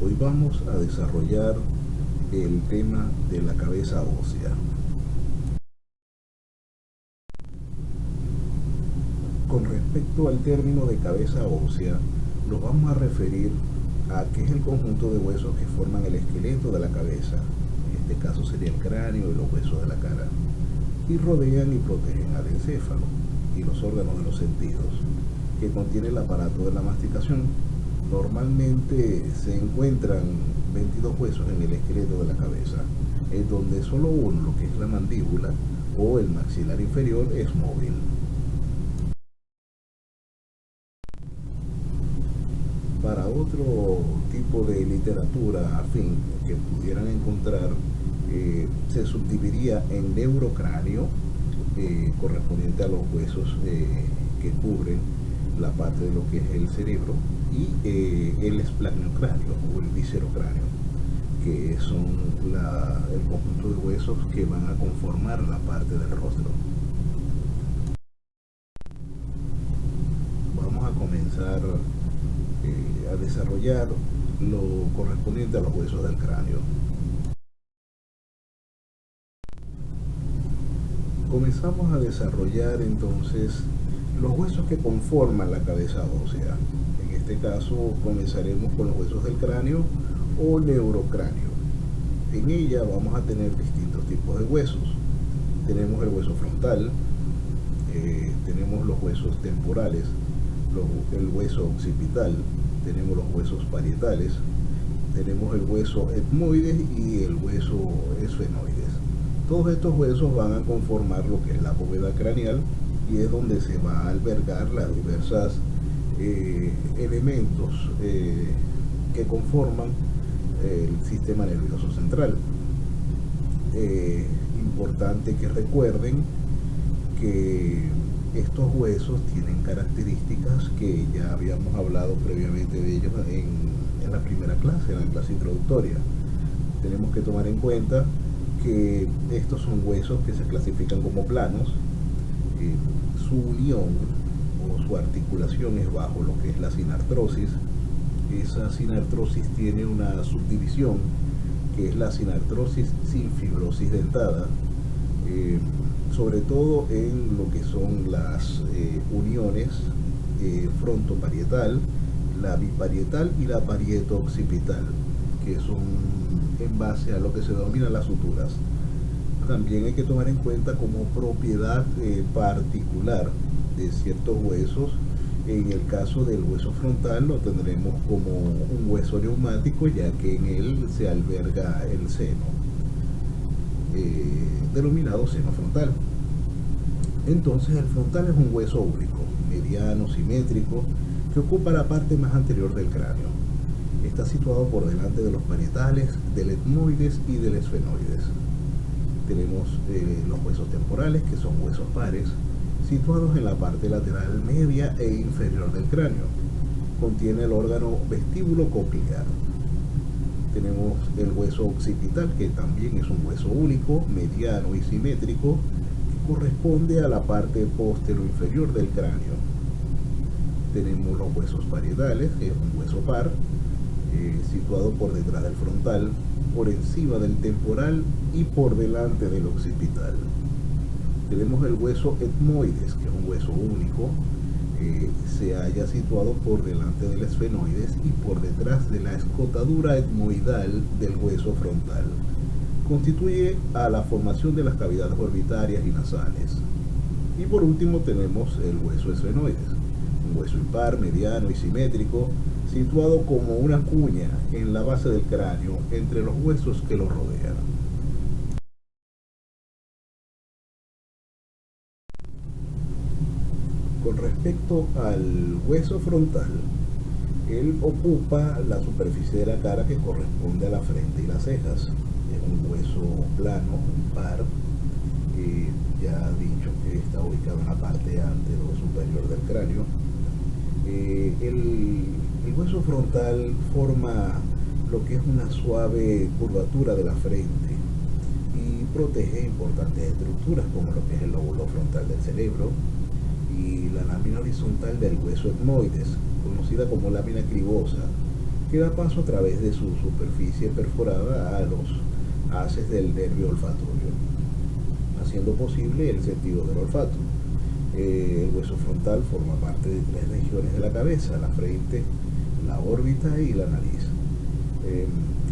Hoy vamos a desarrollar el tema de la cabeza ósea. Con respecto al término de cabeza ósea, nos vamos a referir a qué es el conjunto de huesos que forman el esqueleto de la cabeza, en este caso sería el cráneo y los huesos de la cara, y rodean y protegen al encéfalo y los órganos de los sentidos, que contiene el aparato de la masticación. Normalmente se encuentran 22 huesos en el esqueleto de la cabeza, en donde solo uno, lo que es la mandíbula o el maxilar inferior, es móvil. Para otro tipo de literatura afín que pudieran encontrar, se subdividiría en neurocráneo, correspondiente a los huesos que cubren la parte de lo que es el cerebro, y el esplagniocráneo o el viscerocráneo, que son el conjunto de huesos que van a conformar la parte del rostro. Vamos a comenzar a desarrollar lo correspondiente a los huesos del cráneo. Comenzamos a desarrollar entonces los huesos que conforman la cabeza ósea. En este caso comenzaremos con los huesos del cráneo o neurocráneo. En ella vamos a tener distintos tipos de huesos. Tenemos el hueso frontal, tenemos los huesos temporales, el hueso occipital, tenemos los huesos parietales, tenemos el hueso etmoides y el hueso esfenoides. Todos estos huesos van a conformar lo que es la bóveda craneal, y es donde se va a albergar las diversas elementos que conforman el sistema nervioso central. Importante que recuerden que estos huesos tienen características que ya habíamos hablado previamente de ellos en la primera clase, en la clase introductoria. Tenemos que tomar en cuenta que estos son huesos que se clasifican como planos. Su unión o su articulación es bajo lo que es la sinartrosis. Esa sinartrosis tiene una subdivisión que es la sinartrosis sin fibrosis dentada, sobre todo en lo que son las uniones frontoparietal, la biparietal y la parieto-occipital, que son en base a lo que se denomina las suturas. También hay que tomar en cuenta como propiedad particular de ciertos huesos. En el caso del hueso frontal lo tendremos como un hueso neumático, ya que en él se alberga el seno, denominado seno frontal. Entonces el frontal es un hueso único, mediano, simétrico, que ocupa la parte más anterior del cráneo. Está situado por delante de los parietales, del etmoides y del esfenoides. Tenemos los huesos temporales, que son huesos pares, situados en la parte lateral media e inferior del cráneo. Contiene el órgano vestíbulo coclear. Tenemos el hueso occipital, que también es un hueso único, mediano y simétrico, que corresponde a la parte postero-inferior del cráneo. Tenemos los huesos parietales, que es un hueso par, situado por detrás del frontal, por encima del temporal y por delante del occipital. Tenemos el hueso etmoides, que es un hueso único, se halla situado por delante del esfenoides y por detrás de la escotadura etmoidal del hueso frontal. Constituye a la formación de las cavidades orbitarias y nasales. Y por último tenemos el hueso esfenoides, un hueso impar, mediano y simétrico, situado como una cuña en la base del cráneo entre los huesos que lo rodean. Con respecto al hueso frontal, él ocupa la superficie de la cara que corresponde a la frente y las cejas. Es un hueso plano, impar, ya dicho que está ubicado en la parte antero superior del cráneo. El hueso frontal forma lo que es una suave curvatura de la frente y protege importantes estructuras como lo que es el lóbulo frontal del cerebro y la lámina horizontal del hueso etmoides, conocida como lámina cribosa, que da paso a través de su superficie perforada a los haces del nervio olfatorio, haciendo posible el sentido del olfato. El hueso frontal forma parte de tres regiones de la cabeza: la frente, la órbita y la nariz.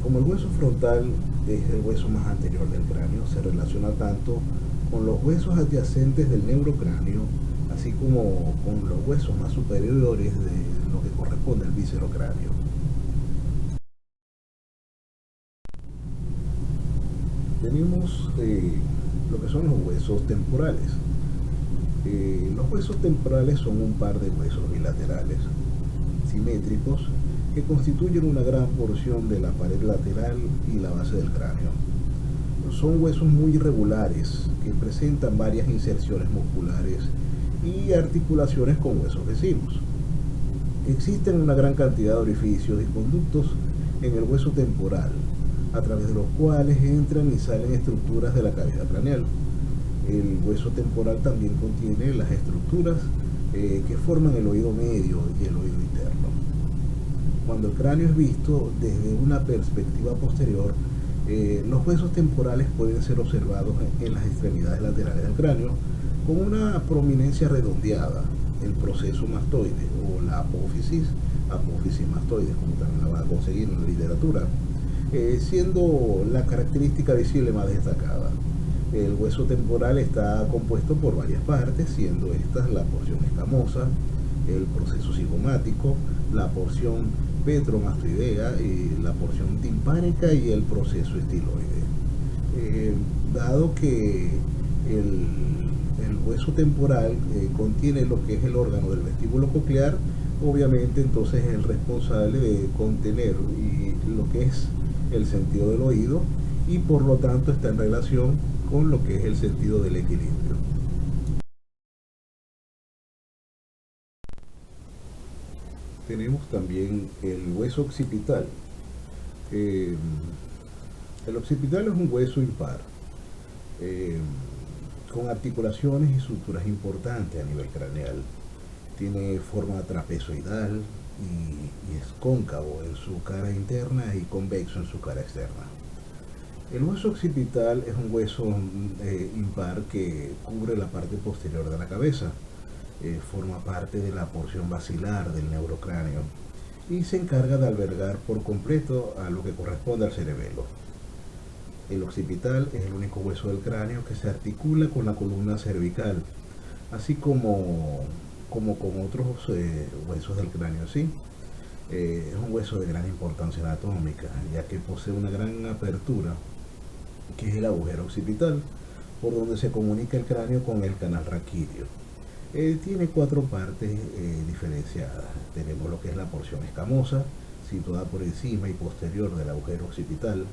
Como el hueso frontal es el hueso más anterior del cráneo, se relaciona tanto con los huesos adyacentes del neurocráneo, así como con los huesos más superiores de lo que corresponde al viscerocráneo. Tenemos lo que son los huesos temporales. Los huesos temporales son un par de huesos bilaterales, simétricos, que constituyen una gran porción de la pared lateral y la base del cráneo. Son huesos muy irregulares que presentan varias inserciones musculares y articulaciones con huesos vecinos. Existen una gran cantidad de orificios y conductos en el hueso temporal, a través de los cuales entran y salen estructuras de la cavidad craneal. El hueso temporal también contiene las estructuras que forman el oído medio y el oído interno. Cuando el cráneo es visto desde una perspectiva posterior, los huesos temporales pueden ser observados en las extremidades laterales del cráneo con una prominencia redondeada, el proceso mastoide o la apófisis mastoides, como también la va a conseguir en la literatura, siendo la característica visible más destacada. El hueso temporal está compuesto por varias partes, siendo estas la porción escamosa, el proceso cigomático, la porción petromastoidea, la porción timpánica y el proceso estiloide. Dado que el hueso temporal contiene lo que es el órgano del vestíbulo coclear, obviamente entonces es el responsable de contener lo que es el sentido del oído, y por lo tanto está en relación con lo que es el sentido del equilibrio. Tenemos también el hueso occipital. Eh, el occipital es un hueso impar, eh, con articulaciones y suturas importantes a nivel craneal. Tiene forma trapezoidal y es cóncavo en su cara interna y convexo en su cara externa. El hueso occipital es un hueso impar que cubre la parte posterior de la cabeza. Forma parte de la porción basilar del neurocráneo y se encarga de albergar por completo a lo que corresponde al cerebelo. El occipital es el único hueso del cráneo que se articula con la columna cervical, así como con otros huesos del cráneo, ¿sí? Es un hueso de gran importancia anatómica, ya que posee una gran apertura, que es el agujero occipital, por donde se comunica el cráneo con el canal raquídeo. Tiene cuatro partes diferenciadas. Tenemos lo que es la porción escamosa, situada por encima y posterior del agujero occipital;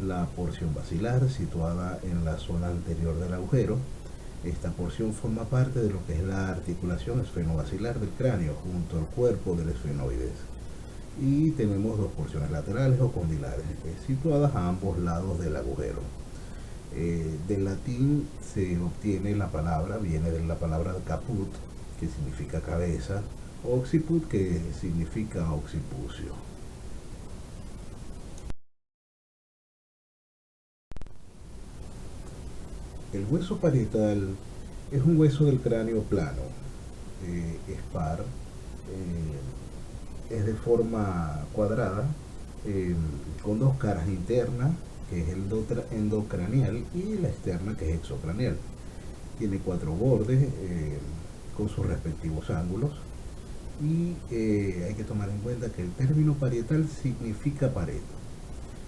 la porción basilar, situada en la zona anterior del agujero. Esta porción forma parte de lo que es la articulación esfenobasilar del cráneo junto al cuerpo del esfenoides. Y tenemos dos porciones laterales o condilares, situadas a ambos lados del agujero. Del latín se obtiene la palabra, viene de la palabra caput, que significa cabeza, occiput, que significa occipucio. El hueso parietal es un hueso del cráneo plano, es par, es de forma cuadrada, con dos caras internas, que es el endocranial, y la externa, que es exocranial. Tiene cuatro bordes con sus respectivos ángulos, y hay que tomar en cuenta que el término parietal significa pared.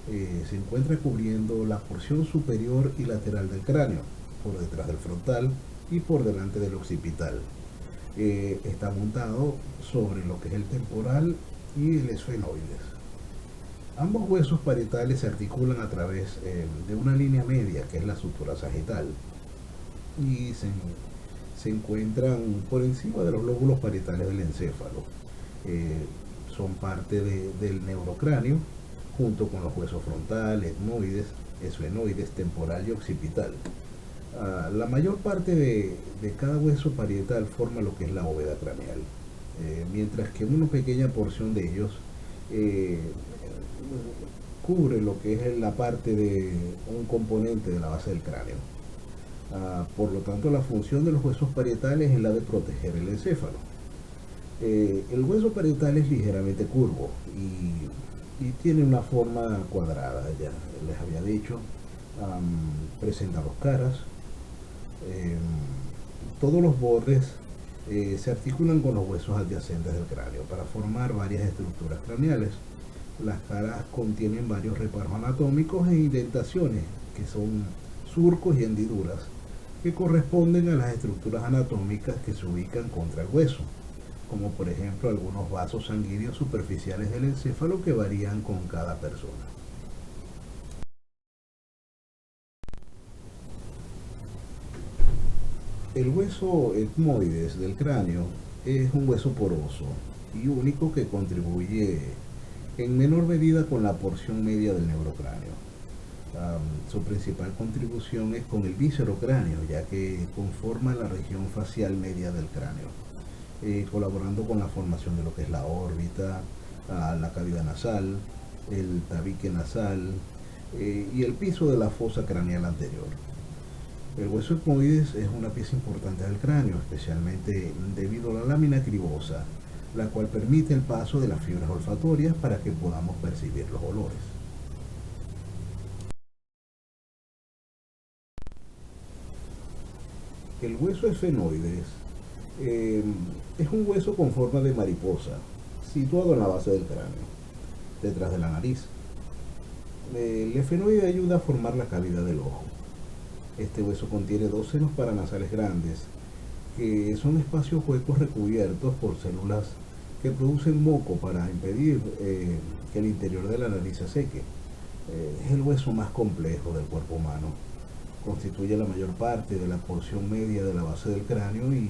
Se encuentra cubriendo la porción superior y lateral del cráneo, por detrás del frontal y por delante del occipital. Está montado sobre lo que es el temporal y el esfenoides. Ambos huesos parietales se articulan a través de una línea media, que es la sutura sagital, y se encuentran por encima de los lóbulos parietales del encéfalo. Son parte del neurocráneo, junto con los huesos frontal, etmoides, esfenoides, temporal y occipital. La mayor parte de cada hueso parietal forma lo que es la bóveda craneal, mientras que una pequeña porción de ellos eh, cubre lo que es la parte de un componente de la base del cráneo. Por lo tanto, la función de los huesos parietales es la de proteger el encéfalo. El hueso parietal es ligeramente curvo y tiene una forma cuadrada, ya les había dicho. Presenta dos caras. em, Todos los bordes se articulan con los huesos adyacentes del cráneo para formar varias estructuras craneales. Las caras contienen varios reparos anatómicos e indentaciones, que son surcos y hendiduras, que corresponden a las estructuras anatómicas que se ubican contra el hueso, como por ejemplo algunos vasos sanguíneos superficiales del encéfalo que varían con cada persona. El hueso etmoides del cráneo es un hueso poroso y único que contribuye en menor medida con la porción media del neurocráneo. Su principal contribución es con el viscerocráneo, ya que conforma la región facial media del cráneo, colaborando con la formación de lo que es la órbita, la cavidad nasal, el tabique nasal y el piso de la fosa craneal anterior. El hueso etmoides es una pieza importante del cráneo, especialmente debido a la lámina cribosa, la cual permite el paso de las fibras olfatorias para que podamos percibir los olores. El hueso esfenoides eh, es un hueso con forma de mariposa, situado en la base del cráneo, detrás de la nariz. El esfenoide ayuda a formar la cavidad del ojo. Este hueso contiene dos senos paranasales grandes, que son espacios huecos recubiertos por células que producen moco para impedir que el interior de la nariz se seque. Es el hueso más complejo del cuerpo humano. Constituye la mayor parte de la porción media de la base del cráneo y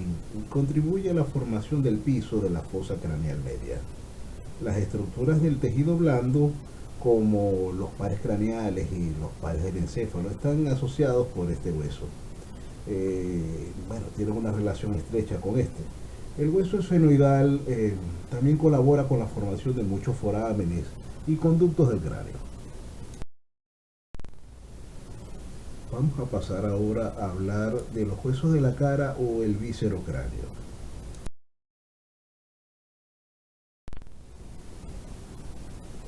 contribuye a la formación del piso de la fosa craneal media. Las estructuras del tejido blando, como los pares craneales y los pares del encéfalo, están asociados por este hueso. Tiene una relación estrecha con este. El hueso esfenoidal también colabora con la formación de muchos forámenes y conductos del cráneo. Vamos a pasar ahora a hablar de los huesos de la cara o el viscerocráneo.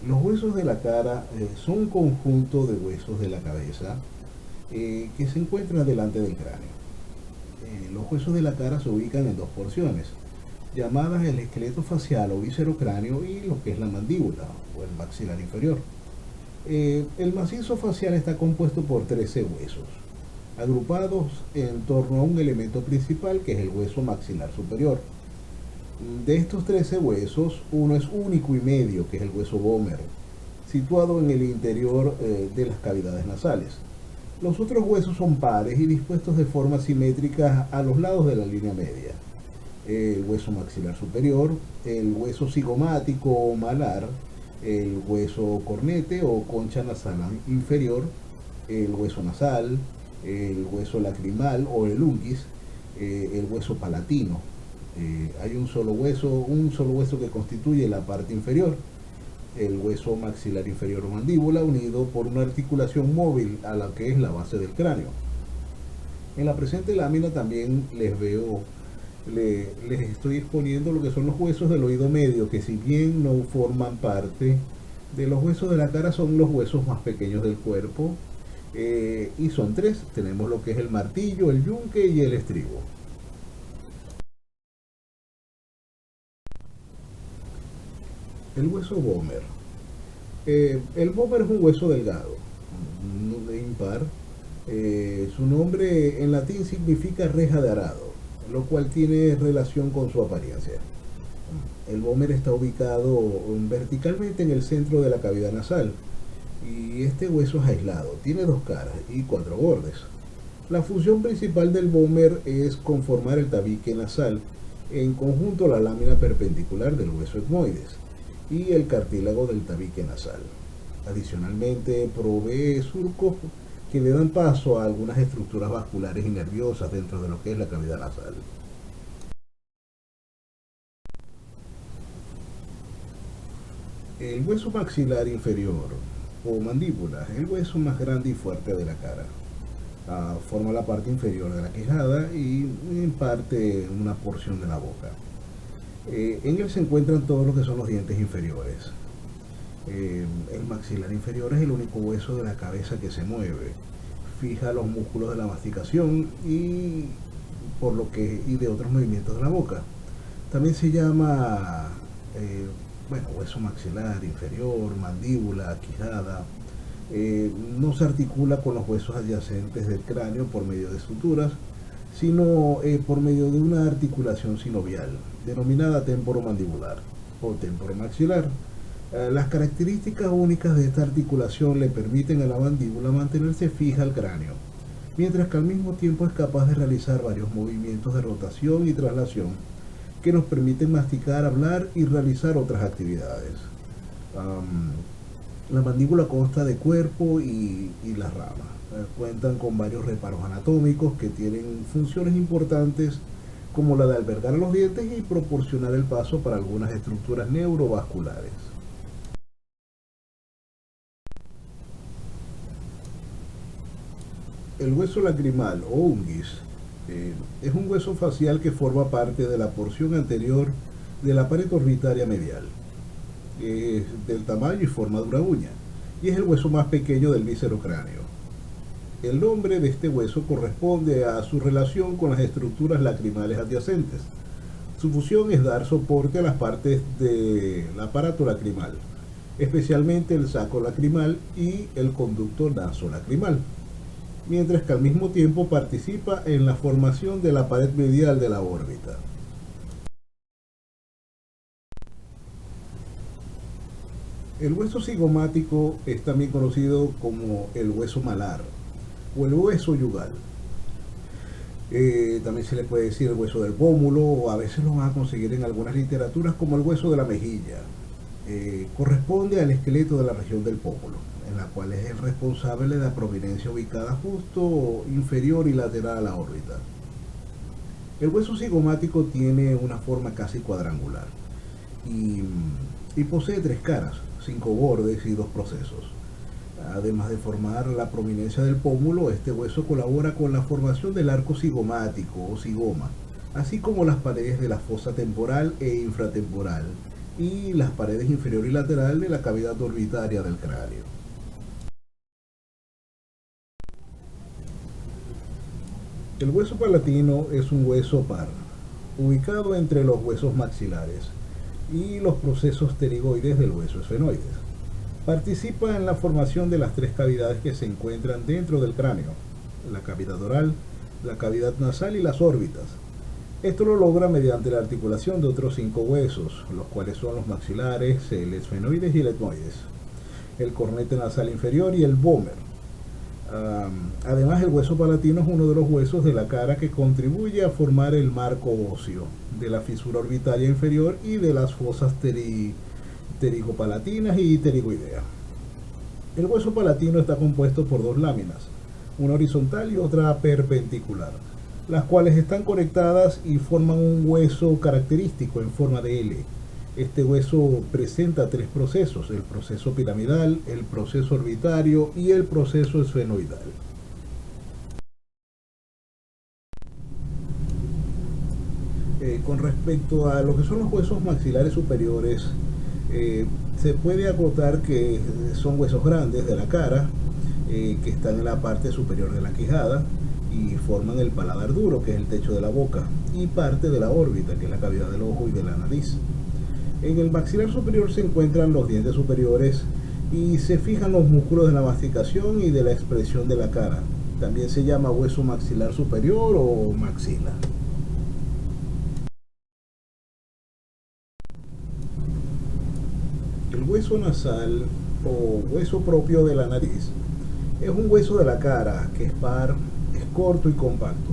Los huesos de la cara son un conjunto de huesos de la cabeza que se encuentran delante del cráneo. Los huesos de la cara se ubican en dos porciones, llamadas el esqueleto facial o viscerocráneo y lo que es la mandíbula o el maxilar inferior. El macizo facial está compuesto por 13 huesos, agrupados en torno a un elemento principal que es el hueso maxilar superior. De estos 13 huesos, uno es único y medio, que es el hueso Vomer, situado en el interior de las cavidades nasales. Los otros huesos son pares y dispuestos de forma simétrica a los lados de la línea media. El hueso maxilar superior, el hueso cigomático o malar, el hueso cornete o concha nasal inferior, el hueso nasal, el hueso lacrimal o el unguis, el hueso palatino. Hay un solo hueso que constituye la parte inferior, el hueso maxilar inferior o mandíbula, unido por una articulación móvil a la que es la base del cráneo. En la presente lámina también les estoy exponiendo lo que son los huesos del oído medio, que si bien no forman parte de los huesos de la cara, son los huesos más pequeños del cuerpo, y son tres. Tenemos lo que es el martillo, el yunque y el estribo. El hueso Vomer. El Vomer es un hueso delgado, de impar. Su nombre en latín significa reja de arado, lo cual tiene relación con su apariencia. El Vomer está ubicado verticalmente en el centro de la cavidad nasal y este hueso es aislado, tiene dos caras y cuatro bordes. La función principal del Vomer es conformar el tabique nasal, en conjunto la lámina perpendicular del hueso etmoides y el cartílago del tabique nasal. Adicionalmente, provee surcos que le dan paso a algunas estructuras vasculares y nerviosas dentro de lo que es la cavidad nasal. El hueso maxilar inferior o mandíbula es el hueso más grande y fuerte de la cara. Forma la parte inferior de la quijada y en parte una porción de la boca. En él se encuentran todos lo que son los dientes inferiores. El maxilar inferior es el único hueso de la cabeza que se mueve. Fija los músculos de la masticación y de otros movimientos de la boca. También se llama hueso maxilar inferior, mandíbula, quijada. No se articula con los huesos adyacentes del cráneo por medio de suturas, sino por medio de una articulación sinovial, denominada temporomandibular o temporomaxilar. Las características únicas de esta articulación le permiten a la mandíbula mantenerse fija al cráneo, mientras que al mismo tiempo es capaz de realizar varios movimientos de rotación y traslación que nos permiten masticar, hablar y realizar otras actividades. La mandíbula consta de cuerpo y las ramas. Cuentan con varios reparos anatómicos que tienen funciones importantes como la de albergar los dientes y proporcionar el paso para algunas estructuras neurovasculares. El hueso lacrimal o unguis es un hueso facial que forma parte de la porción anterior de la pared orbitaria medial. Es del tamaño y forma de una uña y es el hueso más pequeño del viscerocráneo. El nombre de este hueso corresponde a su relación con las estructuras lacrimales adyacentes. Su función es dar soporte a las partes del aparato lacrimal, especialmente el saco lacrimal y el conducto nasolacrimal, mientras que al mismo tiempo participa en la formación de la pared medial de la órbita. El hueso cigomático es también conocido como el hueso malar o el hueso yugal. También se le puede decir el hueso del pómulo, o a veces lo van a conseguir en algunas literaturas como el hueso de la mejilla. Corresponde al esqueleto de la región del pómulo, en la cual es el responsable de la prominencia ubicada justo inferior y lateral a la órbita. El hueso cigomático tiene una forma casi cuadrangular y posee 3 caras, 5 bordes y 2 procesos. Además de formar la prominencia del pómulo, este hueso colabora con la formación del arco cigomático o cigoma, así como las paredes de la fosa temporal e infratemporal y las paredes inferior y lateral de la cavidad orbitaria del cráneo. El hueso palatino es un hueso par, ubicado entre los huesos maxilares y los procesos pterigoides del hueso esfenoides. Participa en la formación de las 3 cavidades que se encuentran dentro del cráneo: la cavidad oral, la cavidad nasal y las órbitas. Esto lo logra mediante la articulación de otros 5 huesos, los cuales son los maxilares, el esfenoides y el etmoides, el cornete nasal inferior y el vómer. Además, el hueso palatino es uno de los huesos de la cara que contribuye a formar el marco óseo de la fisura orbitaria inferior y de las fosas pterigopalatinas y pterigoidea. El hueso palatino está compuesto por 2 láminas, una horizontal y otra perpendicular, las cuales están conectadas y forman un hueso característico en forma de L. Este hueso presenta 3 procesos: el proceso piramidal, el proceso orbitario y el proceso esfenoidal. Con respecto a lo que son los huesos maxilares superiores, se puede acotar que son huesos grandes de la cara, que están en la parte superior de la quijada y forman el paladar duro, que es el techo de la boca, y parte de la órbita, que es la cavidad del ojo y de la nariz. En el maxilar superior se encuentran los dientes superiores y se fijan los músculos de la masticación y de la expresión de la cara. También se llama hueso maxilar superior o maxila. El hueso nasal o hueso propio de la nariz es un hueso de la cara que es par, es corto y compacto.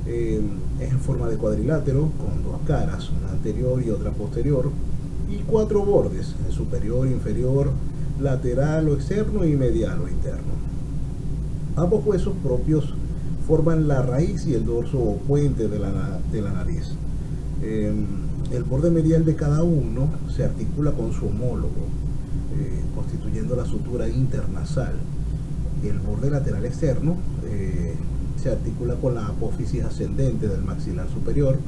Es en forma de cuadrilátero con 2 caras, una anterior y otra posterior, y 4 bordes: el superior, inferior, lateral o externo y medial o interno. Ambos huesos propios forman la raíz y el dorso o puente de la nariz. El borde medial de cada uno se articula con su homólogo. constituyendo la sutura internasal. El borde lateral externo se articula con la apófisis ascendente del maxilar superior,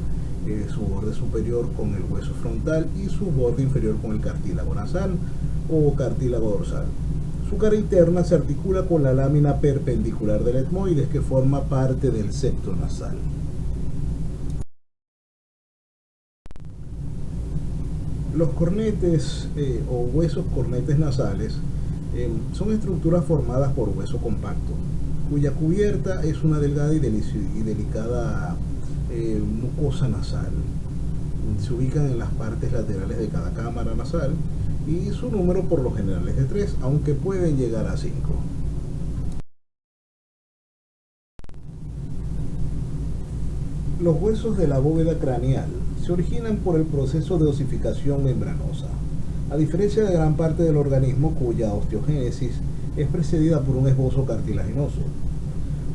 su borde superior con el hueso frontal y su borde inferior con el cartílago nasal o cartílago dorsal. Su cara interna se articula con la lámina perpendicular del etmoides, que forma parte del septo nasal. Los cornetes o huesos cornetes nasales son estructuras formadas por hueso compacto, cuya cubierta es una delgada y delicada mucosa nasal. Se ubican en las partes laterales de cada cámara nasal y su número por lo general es de 3, aunque pueden llegar a 5. Los huesos de la bóveda craneal se originan por el proceso de osificación membranosa, a diferencia de gran parte del organismo cuya osteogénesis es precedida por un esbozo cartilaginoso.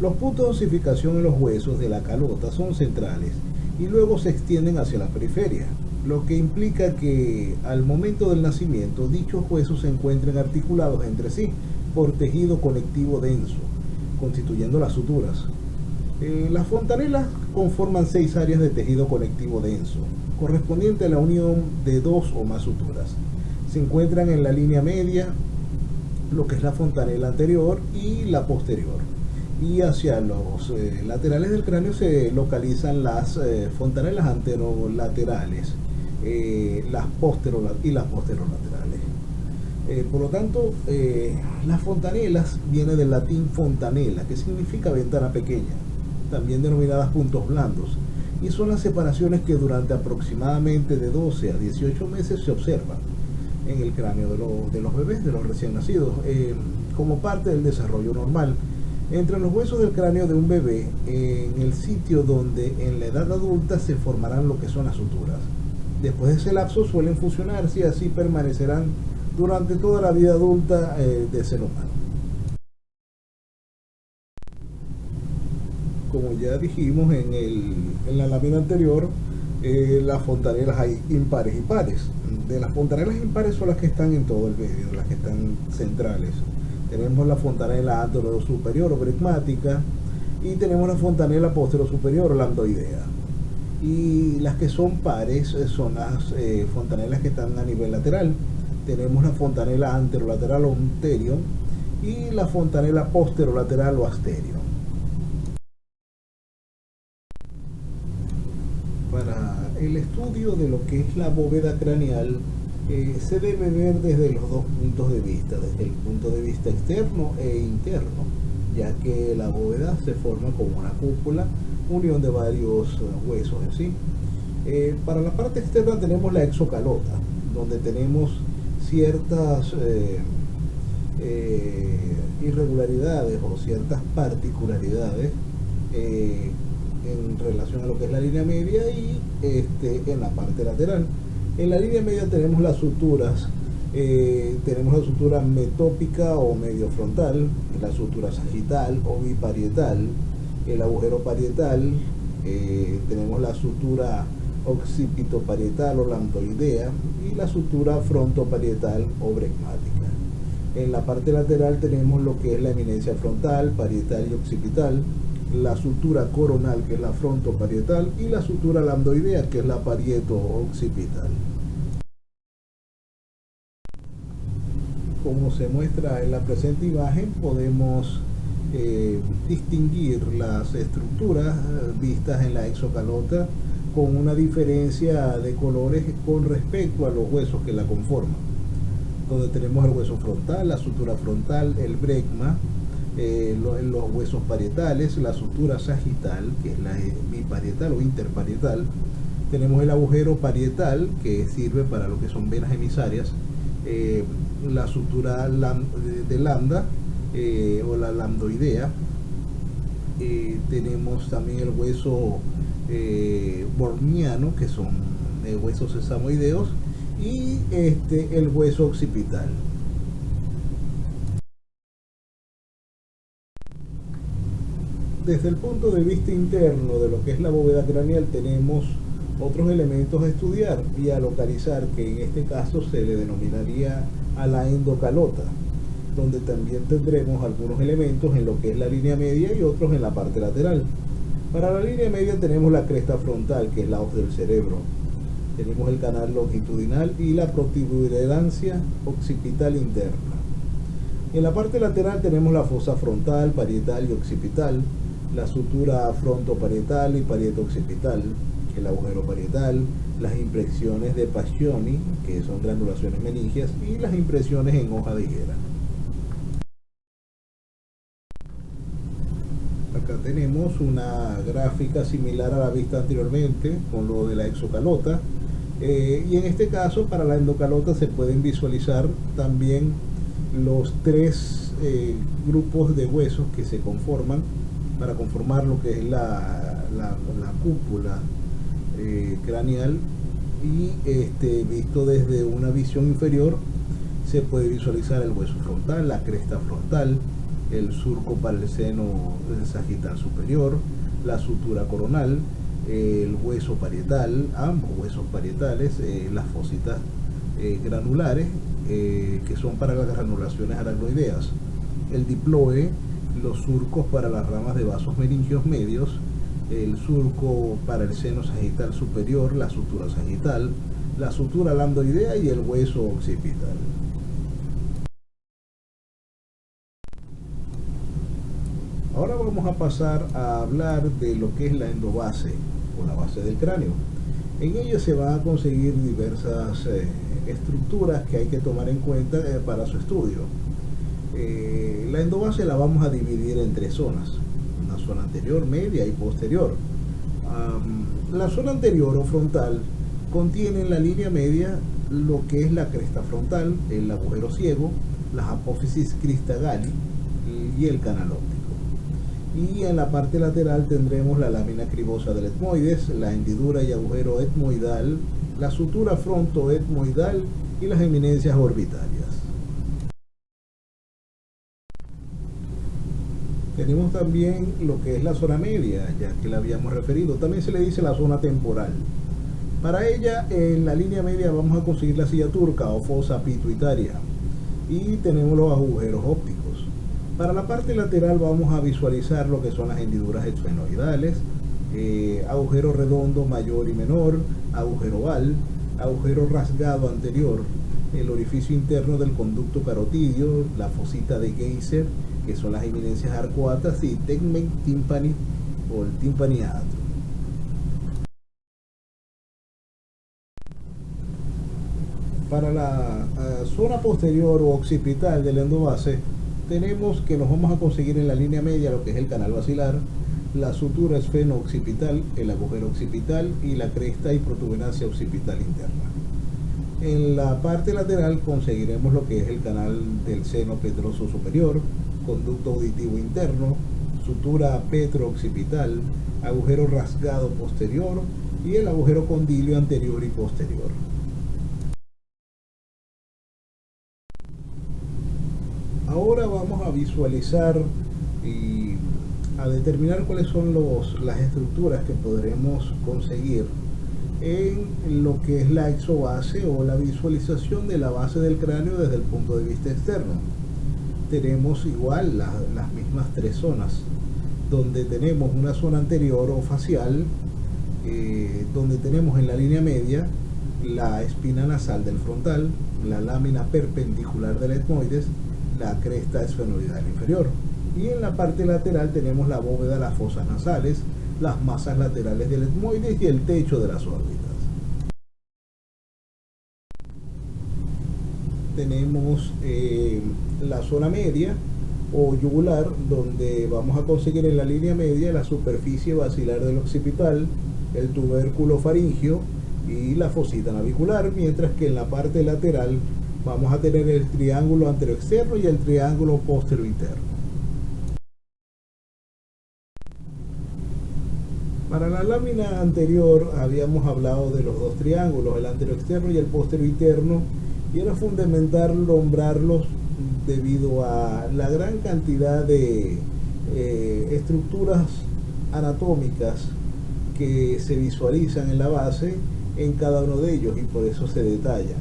Los puntos de osificación en los huesos de la calota son centrales y luego se extienden hacia la periferia, lo que implica que al momento del nacimiento dichos huesos se encuentren articulados entre sí por tejido conectivo denso, constituyendo las suturas. Las fontanelas conforman 6 áreas de tejido conectivo denso, correspondiente a la unión de 2 o más suturas. Se encuentran en la línea media, lo que es la fontanela anterior y la posterior. Y hacia los laterales del cráneo se localizan las fontanelas anterolaterales, las posterolaterales. Por lo tanto, las fontanelas viene del latín fontanela, que significa ventana pequeña, también denominadas puntos blandos, y son las separaciones que durante aproximadamente de 12 a 18 meses se observan en el cráneo de los bebés, de los recién nacidos, como parte del desarrollo normal. Entre los huesos del cráneo de un bebé, en el sitio donde en la edad adulta se formarán lo que son las suturas. Después de ese lapso suelen fusionarse y así permanecerán durante toda la vida adulta del ser humano. Como ya dijimos en la lámina anterior, las fontanelas hay impares y pares. De las fontanelas impares son las que están en todo el medio, las que están centrales. Tenemos la fontanela anterosuperior o bregmática y tenemos la fontanela posterior-superior o lambdoidea. Y las que son pares son las fontanelas que están a nivel lateral. Tenemos la fontanela anterolateral o anterior y la fontanela posterolateral o asterior. Para el estudio de lo que es la bóveda craneal se debe ver desde los dos puntos de vista, desde el punto de vista externo e interno, ya que la bóveda se forma como una cúpula, unión de varios huesos en sí. Para la parte externa tenemos la exocalota, donde tenemos ciertas irregularidades o ciertas particularidades en relación a lo que es la línea media y en la parte lateral. En la línea media tenemos las suturas, tenemos la sutura metópica o medio frontal, la sutura sagital o biparietal, el agujero parietal, tenemos la sutura occipitoparietal o lambdoidea y la sutura frontoparietal o bregmática. En la parte lateral tenemos lo que es la eminencia frontal, parietal y occipital, la sutura coronal, que es la frontoparietal, y la sutura lambdoidea, que es la parieto-occipital. Como se muestra en la presente imagen, podemos distinguir las estructuras vistas en la exocalota con una diferencia de colores con respecto a los huesos que la conforman, donde tenemos el hueso frontal, la sutura frontal, el bregma, los huesos parietales, la sutura sagital, que es la biparietal o interparietal, tenemos el agujero parietal, que sirve para lo que son venas emisarias, la sutura de lambda o la lambdoidea, tenemos también el hueso borniano, que son huesos sesamoideos, y el hueso occipital. Desde el punto de vista interno de lo que es la bóveda craneal tenemos Otros elementos a estudiar y a localizar, que en este caso se le denominaría a la endocalota, donde también tendremos algunos elementos en lo que es la línea media y otros en la parte lateral. Para la línea media tenemos la cresta frontal, que es la hoz del cerebro. Tenemos el canal longitudinal y la protuberancia occipital interna. En la parte lateral tenemos la fosa frontal, parietal y occipital, la sutura frontoparietal y parieto-occipital, el agujero parietal, las impresiones de Paccioni, que son granulaciones meningias, y las impresiones en hoja de higuera. Acá tenemos una gráfica similar a la vista anteriormente con lo de la exocalota, y en este caso para la endocalota se pueden visualizar también los tres grupos de huesos que se conforman para conformar lo que es la cúpula craneal, y visto desde una visión inferior se puede visualizar el hueso frontal, la cresta frontal, el surco para el seno sagital superior, la sutura coronal, el hueso parietal, ambos huesos parietales, las fositas granulares, que son para las granulaciones aracnoideas, el diploe, los surcos para las ramas de vasos meningios medios, el surco para el seno sagital superior, la sutura sagital, la sutura lambdoidea y el hueso occipital. Ahora vamos a pasar a hablar de lo que es la endobase o la base del cráneo. En ella se van a conseguir diversas estructuras que hay que tomar en cuenta para su estudio. La endobase la vamos a dividir en tres zonas: una zona anterior, media y posterior. La zona anterior o frontal contiene en la línea media lo que es la cresta frontal, el agujero ciego, las apófisis cristagali y el canal óptico. Y en la parte lateral tendremos la lámina cribosa del etmoides, la hendidura y agujero etmoidal, la sutura frontoetmoidal y las eminencias orbitarias. Tenemos también lo que es la zona media, ya que la habíamos referido. También se le dice la zona temporal. Para ella, en la línea media vamos a conseguir la silla turca o fosa pituitaria. Y tenemos los agujeros ópticos. Para la parte lateral vamos a visualizar lo que son las hendiduras esfenoidales, agujero redondo mayor y menor, agujero oval, agujero rasgado anterior, el orificio interno del conducto carotidio, la fosita de Geyser, que son las eminencias arcuatas, y tegmen tympani o el tympani atrium. Para la zona posterior o occipital del endobase tenemos que nos vamos a conseguir en la línea media lo que es el canal basilar, la sutura esfeno-occipital, el agujero occipital y la cresta y protuberancia occipital interna. En la parte lateral conseguiremos lo que es el canal del seno petroso superior, conducto auditivo interno, sutura petro-occipital, agujero rasgado posterior y el agujero condilio anterior y posterior. Ahora vamos a visualizar y a determinar cuáles son las estructuras que podremos conseguir en lo que es la exobase o la visualización de la base del cráneo desde el punto de vista externo. Tenemos igual las mismas tres zonas, donde tenemos una zona anterior o facial, donde tenemos en la línea media la espina nasal del frontal, la lámina perpendicular del etmoides, la cresta esfenoidal inferior, y en la parte lateral tenemos la bóveda, las fosas nasales, las masas laterales del etmoides y el techo de las órbitas. Tenemos la zona media o yugular, donde vamos a conseguir en la línea media la superficie basilar del occipital, el tubérculo faringio y la fosita navicular, mientras que en la parte lateral vamos a tener el triángulo anteroexterno y el triángulo posterointerno. Para la lámina anterior habíamos hablado de los dos triángulos, el anteroexterno y el posterointerno, y era fundamental nombrarlos debido a la gran cantidad de estructuras anatómicas que se visualizan en la base en cada uno de ellos y por eso se detallan.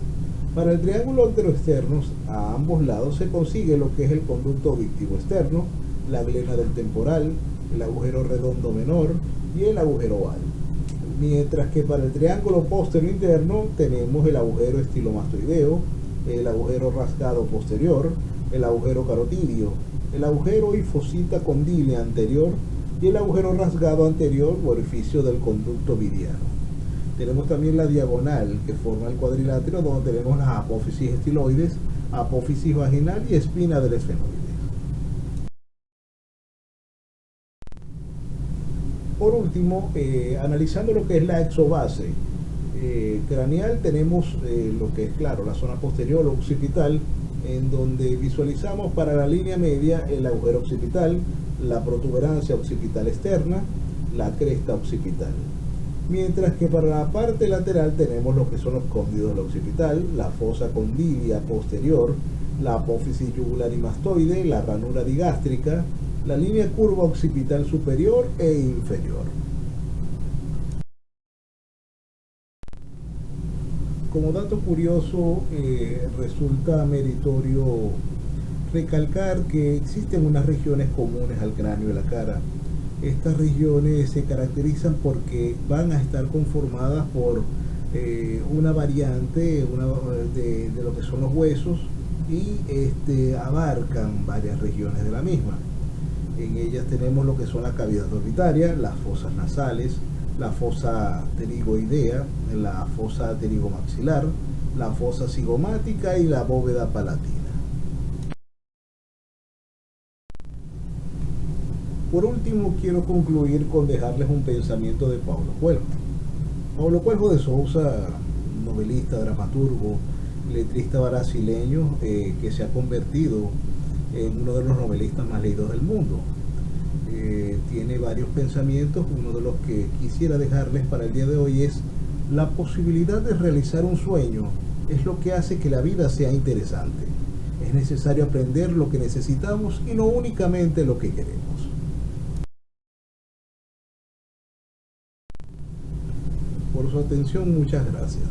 Para el triángulo anteroexterno, a ambos lados se consigue lo que es el conducto auditivo externo, la glena del temporal, el agujero redondo menor y el agujero oval. Mientras que para el triángulo posterior interno tenemos el agujero estilomastoideo, el agujero rasgado posterior, el agujero carotidio, el agujero hifosita condílea anterior y el agujero rasgado anterior o orificio del conducto vidiano. Tenemos también la diagonal que forma el cuadrilátero, donde tenemos las apófisis estiloides, apófisis vaginal y espina del esfenoide. Por último, analizando lo que es la exobase craneal, tenemos lo que es, claro, la zona posterior occipital, en donde visualizamos para la línea media el agujero occipital, la protuberancia occipital externa, la cresta occipital. Mientras que para la parte lateral tenemos lo que son los cóndidos del occipital, la fosa condilia posterior, la apófisis yugular y mastoide, la ranura digástrica, la línea curva occipital superior e inferior. Como dato curioso, resulta meritorio recalcar que existen unas regiones comunes al cráneo de la cara. Estas regiones se caracterizan porque van a estar conformadas por una variante de lo que son los huesos y abarcan varias regiones de la misma. En ellas tenemos lo que son las cavidades orbitarias, las fosas nasales, la fosa pterigoidea, la fosa pterigomaxilar, la fosa cigomática y la bóveda palatina. Por último, quiero concluir con dejarles un pensamiento de Paulo Coelho. Paulo Coelho de Sousa, novelista, dramaturgo, letrista brasileño que se ha convertido en uno de los novelistas más leídos del mundo. Tiene varios pensamientos. Uno de los que quisiera dejarles para el día de hoy es: la posibilidad de realizar un sueño es lo que hace que la vida sea interesante. Es necesario aprender lo que necesitamos y no únicamente lo que queremos. Por su atención, muchas gracias.